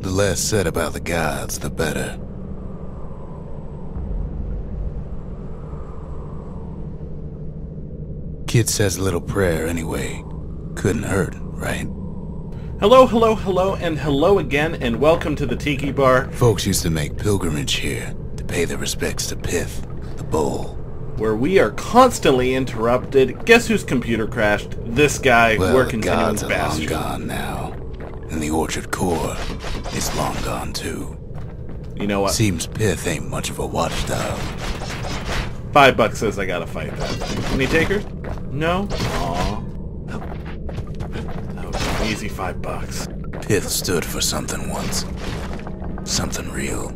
The less said about the gods, the better. Kid says a little prayer anyway. Couldn't hurt, right? Hello, hello, hello, and hello again, and welcome to the Tiki Bar. Folks used to make pilgrimage here to pay their respects to Pith, the bull. Where we are constantly interrupted. Guess whose computer crashed? This guy. Well, We're the continuing gods are long Bastion. gone now. And the orchard core is long gone too. You know what? Seems Pith ain't much of a watchdog. $5 says I gotta fight that thing. Any takers? No? Aww. That was an easy $5. Pith stood for something once. Something real.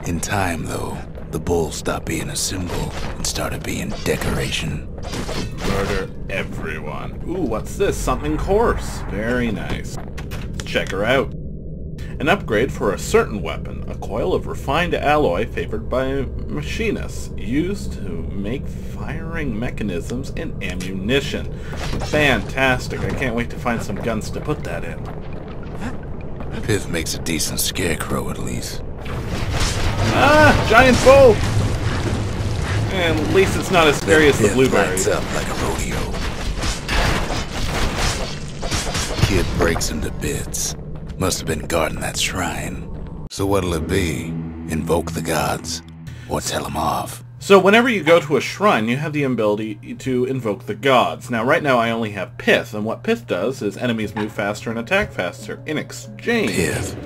In time, though, the bull stopped being a symbol and started being decoration. Murder everyone. Ooh, what's this? Something coarse. Very nice. Let's check her out. An upgrade for a certain weapon. A coil of refined alloy favored by machinists. Used to make firing mechanisms and ammunition. Fantastic. I can't wait to find some guns to put that in. Pith makes a decent scarecrow, at least. Ah! Giant bull! And at least it's not as scary as the Pith blueberries. lights up like a rodeo. Kid breaks him to bits. Must have been guarding that shrine. So what'll it be? Invoke the gods? Or tell them off? So whenever you go to a shrine, you have the ability to invoke the gods. Now, right now I only have Pith, and what Pith does is enemies move faster and attack faster. In exchange, Pith.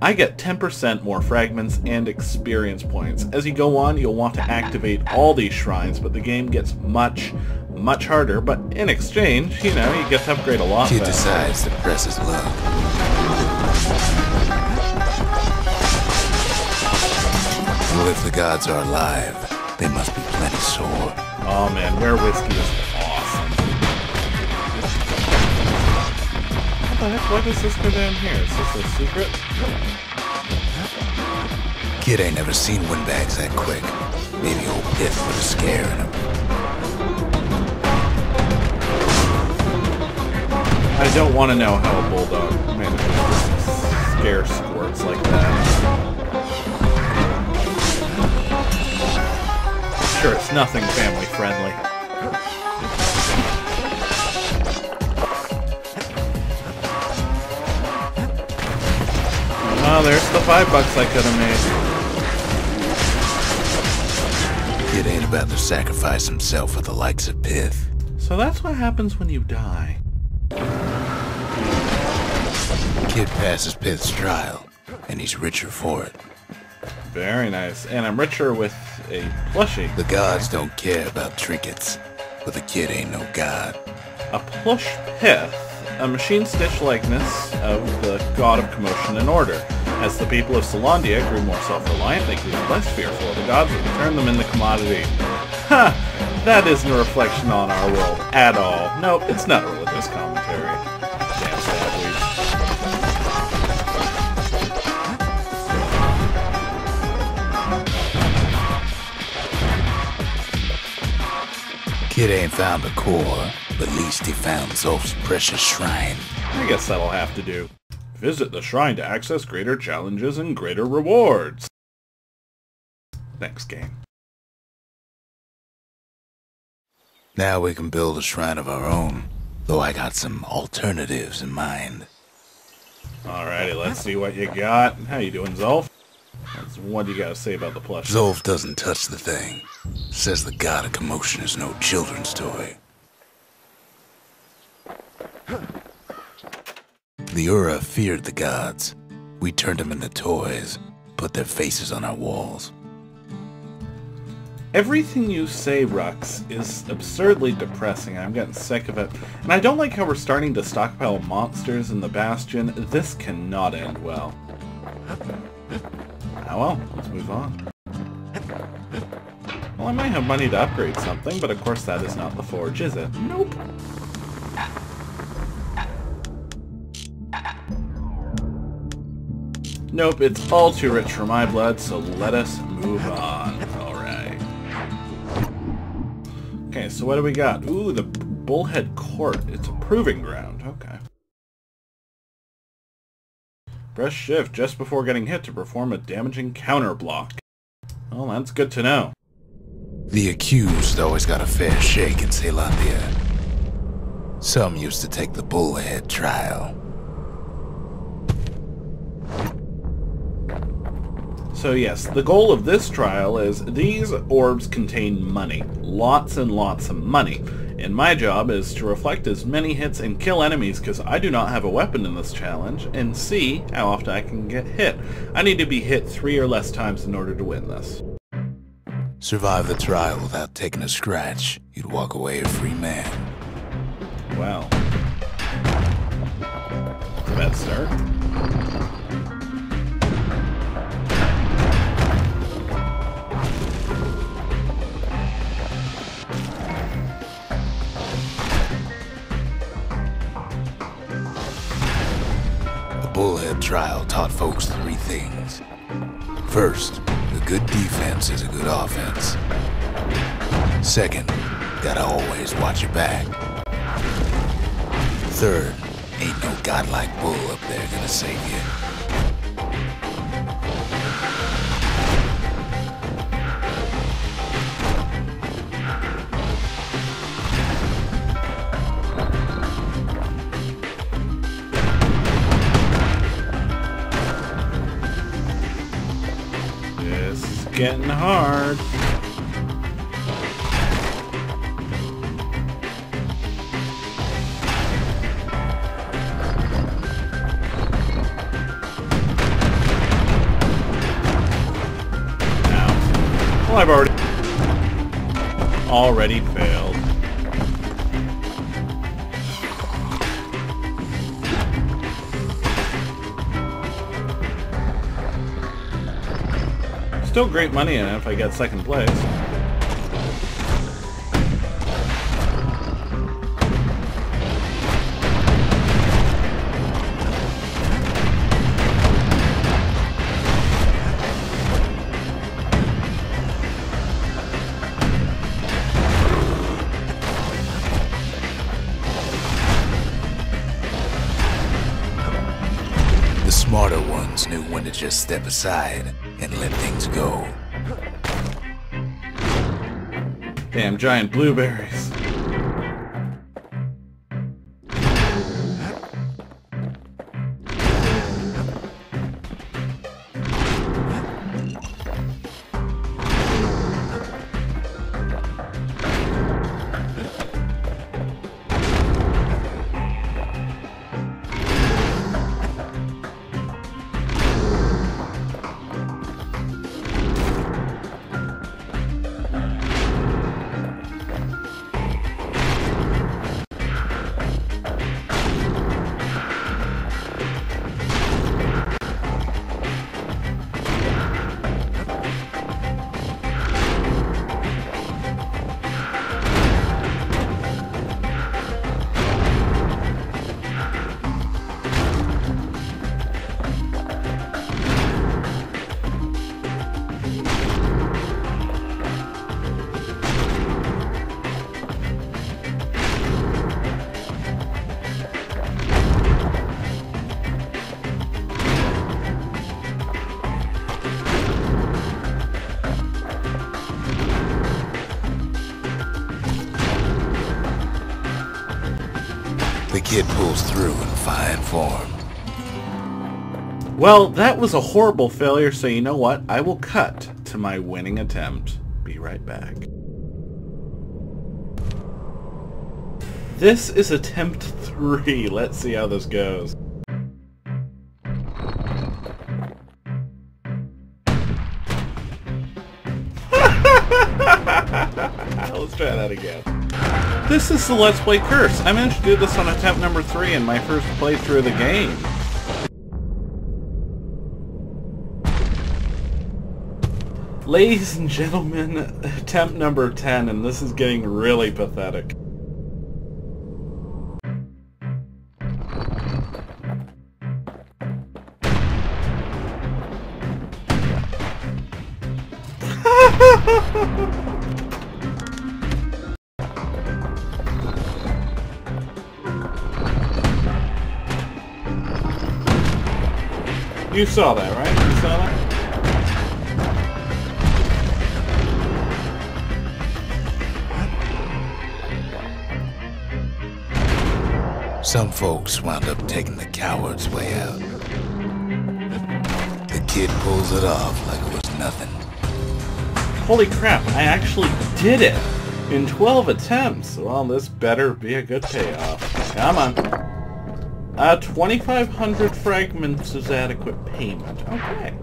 I get 10% more fragments and experience points. As you go on, you'll want to activate all these shrines, but the game gets much harder. But in exchange, you know, you get to upgrade a lot Kid faster. decides to press his luck. Well, if the gods are alive, they must be plenty sore. Oh man, Rare Whiskey is awesome. What the heck? Why does this go down here? Is this a secret? Kid ain't never seen windbags that quick. Maybe old Pith put a scare in him. I don't want to know how a bulldog manages to scare squirts like that. Sure, it's nothing family friendly. Oh, there's the $5 I could have made. Kid ain't about to sacrifice himself for the likes of Pith. So that's what happens when you die. Kid passes Pith's trial, and he's richer for it. Very nice. And I'm richer with a plushie. The gods don't care about trinkets, but the kid ain't no god. A plush Pith, a machine stitch likeness of the god of commotion and order. As the people of Solandia grew more self-reliant, they grew less fearful of the gods and turned them into commodity. Ha! That isn't a reflection on our world at all. Nope, it's not a religious commentary. Damn sad weeds. Kid ain't found a core, but at least he found Zolf's precious shrine. I guess that'll have to do. Visit the shrine to access greater challenges and greater rewards. Next game. Now we can build a shrine of our own, though I got some alternatives in mind. Alrighty, let's see what you got. How you doing, Zolf? What do you got to say about the plush? Zolf doesn't touch the thing. Says the god of commotion is no children's toy. The Ura feared the gods. We turned them into toys, put their faces on our walls. Everything you say, Rux, is absurdly depressing. I'm getting sick of it. And I don't like how we're starting to stockpile monsters in the Bastion. This cannot end well. Oh well, let's move on. Well, I might have money to upgrade something, but of course that is not the forge, is it? Nope. Nope, it's all too rich for my blood, so let us move on. Alright. Okay, so what do we got? Ooh, the Bullhead Court. It's a proving ground. Okay. Press shift just before getting hit to perform a damaging counter block. Well, that's good to know. The accused always got a fair shake in Zealandia. Some used to take the Bullhead trial. So yes, the goal of this trial is these orbs contain money. Lots and lots of money. And my job is to reflect as many hits and kill enemies because I do not have a weapon in this challenge, and see how often I can get hit. I need to be hit 3 or less times in order to win this. Survive the trial without taking a scratch, you'd walk away a free man. Wow. Bad start. The Bullhead trial taught folks 3 things. First, a good defense is a good offense. Second, gotta always watch your back. Third, ain't no godlike bull up there gonna save you. This is getting hard. Well, I've already failed. Still great money in it if I get second place. The smarter ones knew when to just step aside and let things go. Damn giant blueberries. The kid pulls through in fine form. Well, that was a horrible failure, so you know what? I will cut to my winning attempt. Be right back. This is attempt 3. Let's see how this goes. Let's try that again. This is the Let's Play Curse. I managed to do this on attempt number 3 in my first playthrough of the game. Ladies and gentlemen, attempt number 10, and this is getting really pathetic. You saw that, right? You saw that? Some folks wound up taking the coward's way out. The kid pulls it off like it was nothing. Holy crap, I actually did it! In 12 attempts! Well, this better be a good payoff. Come on. 2,500 fragments is adequate payment. Okay.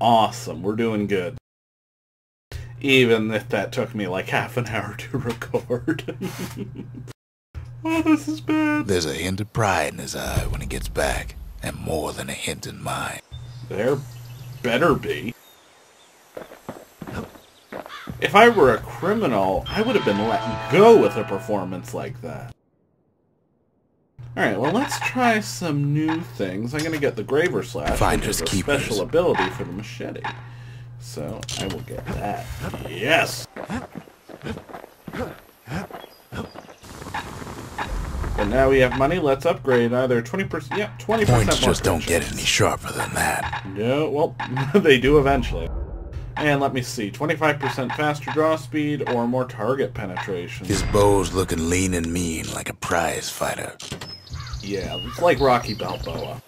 Awesome, we're doing good. Even if that took me like half an hour to record. Oh, this is bad. There's a hint of pride in his eye when he gets back, and more than a hint in mine. There better be. If I were a criminal, I would have been let go with a performance like that. Alright, well, let's try some new things. I'm going to get the Graver Slash, which is a special ability for the machete. So, I will get that. Yes! And now we have money. Let's upgrade either 20%... Yeah, 20% more. Points just don't get any sharper than that. No, well, they do eventually. And let me see, 25% faster draw speed or more target penetration. His bow's looking lean and mean like a prize fighter. Yeah, it's like Rocky Balboa.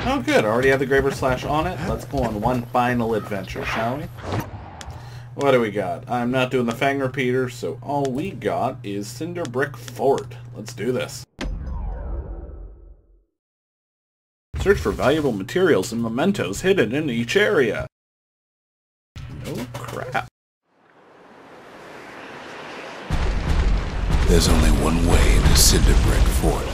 Oh good, already have the Graver Slash on it. Let's go on one final adventure, shall we? What do we got? I'm not doing the Fang Repeater, so all we got is Cinder Brick Fort. Let's do this. Search for valuable materials and mementos hidden in each area. Oh crap. There's only one way to Cinder Brick Fort.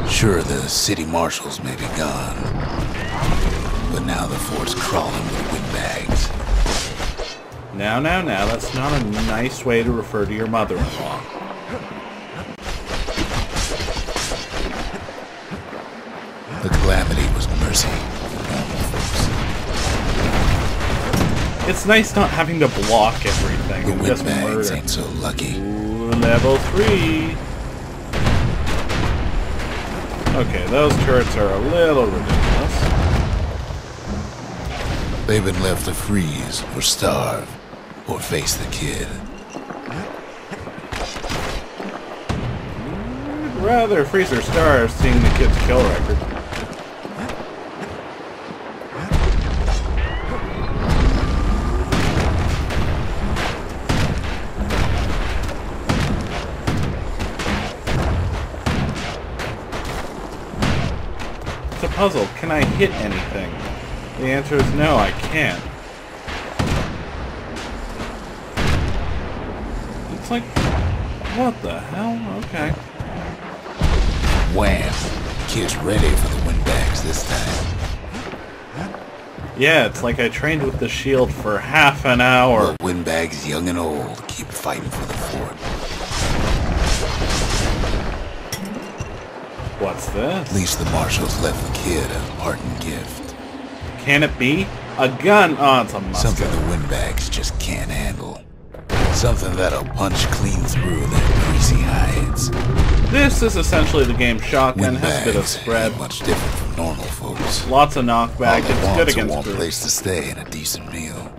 Sure, the city marshals may be gone, but now the fort's crawling with windbags. Now, that's not a nice way to refer to your mother-in-law. The calamity was mercy for normal folks. It's nice not having to block everything and The just windbags murder. ain't so lucky. Ooh, level 3. Okay, those turrets are a little ridiculous. They've been left to freeze or starve or face the kid. I'd rather freeze or starve seeing the kid's kill record. It's a puzzle. Can I hit anything? The answer is no, I can't. It's like, what the hell? Okay. Wham! Kid's ready for the windbags this time. Yeah, it's like I trained with the shield for half an hour. The windbags, young and old, keep fighting for the fort. What's this? At least the marshals left the kid a parting gift. Can it be? A gun? Oh, it's a musket. Something the windbags just can't handle. Something that'll punch clean through their greasy hides. This is essentially the game Shotgun. Has a bit of Windbags spread. ain't much different from normal folks. Lots of knockback. All they It's good want's a against warm groups. place to stay and a decent meal.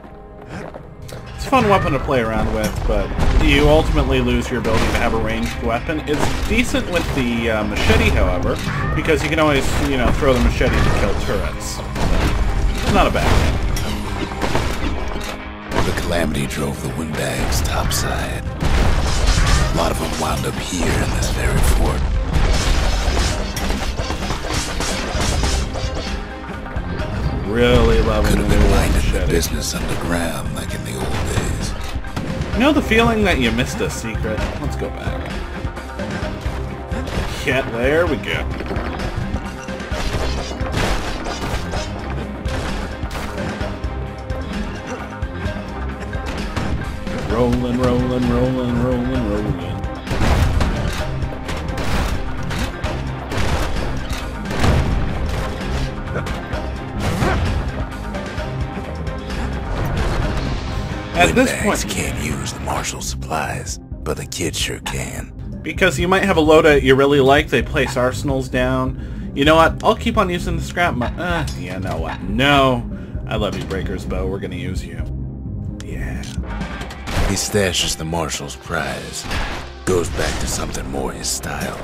It's a fun weapon to play around with, but you ultimately lose your ability to have a ranged weapon. It's decent with the machete, however, because you can always, you know, throw the machete to kill turrets. It's not a bad thing. The calamity drove the windbags topside. A lot of them wound up here in this very fort. Really loving Could the have been new minding the machete. business underground like in the old days. You know the feeling that you missed a secret? Let's go back. Yeah, there we go. Rolling, rolling, rolling, rolling, rolling. At this Windbags point, can't use the marshal supplies, but the kids sure can. because you might have a loadout you really like, they place arsenals down. You know what? I'll keep on using the scrap yeah, know what? No. I love you, Breaker's Bow. We're gonna use you. Yeah. He stashes the marshal's prize. Goes back to something more his style.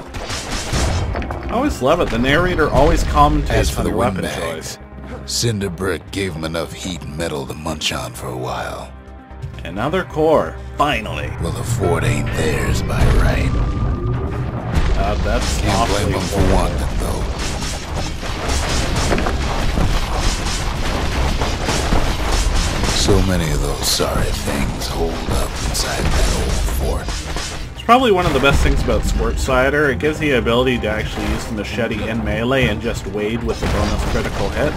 I always love it. The narrator always commentates As for on the your weapon windbags, choice. Cinder Brick gave him enough heat and metal to munch on for a while. Another core. Finally. Well, the fort ain't theirs by right. That's Can't blame awfully them for horrible. wanting, though. So many of those sorry things hold up inside that old fort. It's probably one of the best things about Squirt Cider. It gives you the ability to actually use the machete in melee and just wade with the bonus critical hit.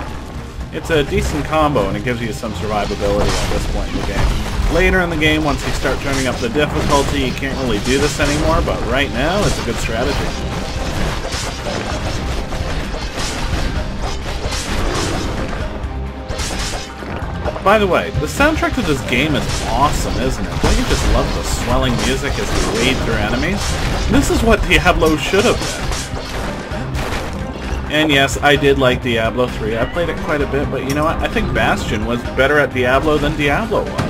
It's a decent combo and it gives you some survivability at this point in the game. Later in the game, once you start turning up the difficulty, you can't really do this anymore, but right now it's a good strategy. By the way, the soundtrack to this game is awesome, isn't it? Don't you just love the swelling music as you wade through enemies? This is what Diablo should have been. And yes, I did like Diablo 3. I played it quite a bit, but you know what? I think Bastion was better at Diablo than Diablo was.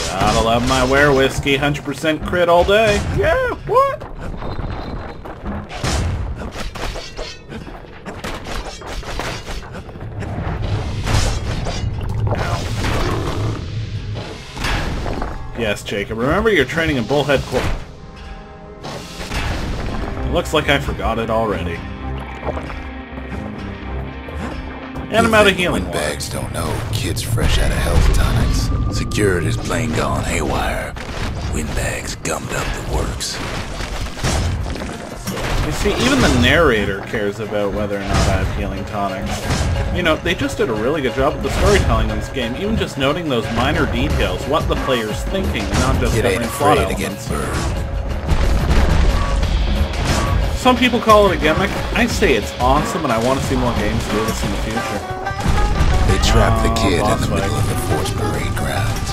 Gotta love my Were Whiskey, 100% crit all day. Yeah, what? Yes, Jacob, remember your training in Bullhead Court. It looks like I forgot it already. And I'm out of healing water. Windbags don't know kids fresh out of health tonics. Security's plain gone haywire. Windbags gummed up the works. You see, even the narrator cares about whether or not I have healing tonics. You know, they just did a really good job with the storytelling in this game, even just noting those minor details, what the player's thinking, and not just Kid ain't covering plot afraid to get elements. burned. Some people call it a gimmick. I say it's awesome, and I want to see more games do this in the future. They trapped the kid in boss the fight. middle of the fort's parade grounds.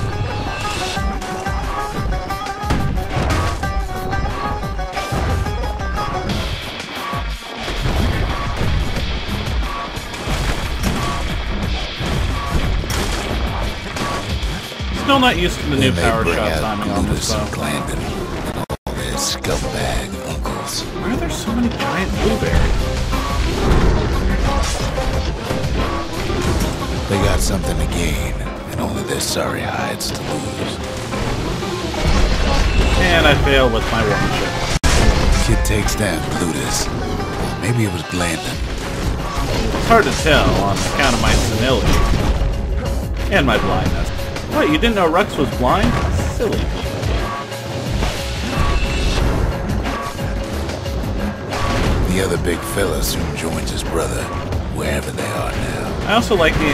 Still not used to the new Then they power bring shot out timing on this Glutus and though. Glandon and all their scumbag uncles. Why are there so many giant blueberries? They got something to gain, and only their sorry hides to lose. And I failed with my one shot. Kid takes down Glutus. Maybe it was Glandon. It's hard to tell on account of my senility. And my blindness. What, you didn't know Rux was blind? Silly. The other big fella soon joins his brother, wherever they are now. I also like the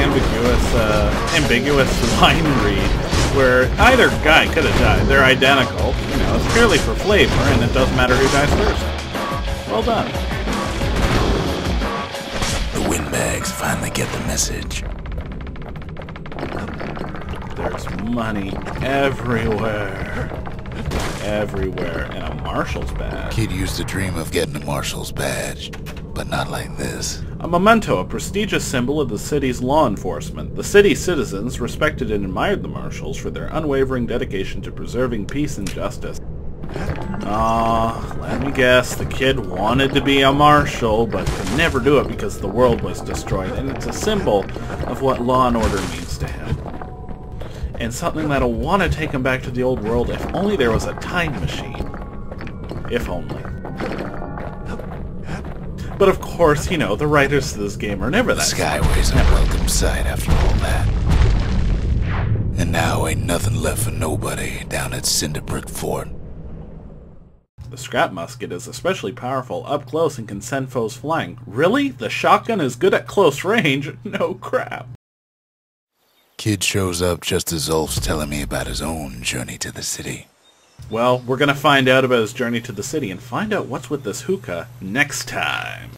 ambiguous line read, where either guy could have died. They're identical. You know, it's purely for flavor, and it doesn't matter who dies first. Well done. The Windbags finally get the message. There's money everywhere. Everywhere. And a marshal's badge. Kid used to dream of getting a marshal's badge, but not like this. A memento, a prestigious symbol of the city's law enforcement. The city's citizens respected and admired the marshals for their unwavering dedication to preserving peace and justice. Let me guess, the kid wanted to be a marshal, but could never do it because the world was destroyed, and it's a symbol of what law and order means to him. And something that'll want to take him back to the old world if only there was a time machine. If only. But of course, you know, the writers to this game are never The that Skyway's a welcome sight after all that. And now ain't nothing left for nobody down at Cinderbrick Fort. The scrap musket is especially powerful up close and can send foes flying. Really? The shotgun is good at close range? No crap. Kid shows up just as Ulf's telling me about his own journey to the city. Well, we're going to find out about his journey to the city and find out what's with this hookah next time.